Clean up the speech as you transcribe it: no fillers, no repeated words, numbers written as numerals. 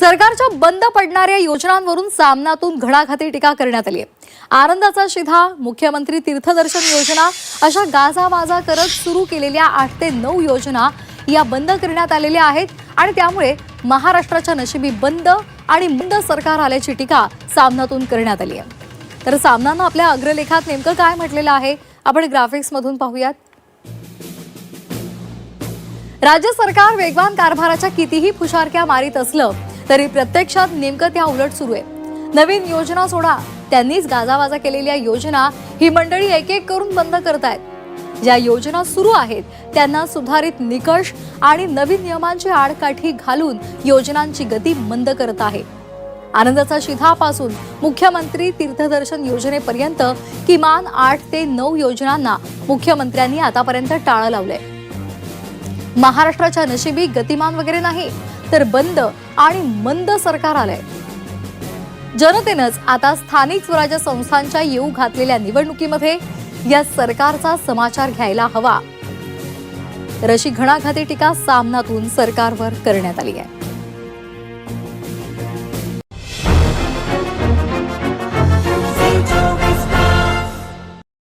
सरकारच्या बंद पडणाऱ्या योजनांवरून सामनातून घणाघाती टीका करण्यात आली आहे। आनंदाचा शिधा, मुख्यमंत्री तीर्थदर्शन योजना अशा गाजावाजा करत सुरू केलेल्या 8 ते 9 योजना या बंद करण्यात आलेल्या आहेत आणि त्यामुळे महाराष्ट्राच्या नशिबी बंद आणि मंद सरकार आल्याची टीका सामनातून करण्यात आली आहे। तर सामनानं आपल्या अग्रलेखात नेमकं काय म्हटलेलं आहे आपण ग्राफिक्स मधून पाहूयात। राज्य सरकार वेगवान कारभाराच्या कितीही फुशारक्या मारित असलं तरी प्रत्यक्षात नेमकं त्या उलट सुरू आहे। नवीन योजना सोडा, त्यांनीच गाजावाजा केलेल्या योजना ही मंडळी एक एक करून बंद करतायत। ज्या योजना सुरू आहेत त्यांना सुधारित निकष आणि नवीन नियमांची आडकाठी घालून योजनांची गती मंद करत आहे। आनंदाचा शिधापासून मुख्यमंत्री तीर्थदर्शन योजनेपर्यंत किमान 8 ते 9 योजनांना मुख्यमंत्र्यांनी आतापर्यंत टाळं लावलंय। महाराष्ट्राच्या नशिबी गतिमान वगैरे नाही तर बंद आणि मंद सरकार आलंय। जनतेनंच आता स्थानिक स्वराज्य संस्थांच्या येऊ घातलेल्या निवडणुकीमध्ये या सरकारचा समाचार घ्यायला हवा तर अशी घणाघाती टीका सामनातून सरकारवर करण्यात आली आहे।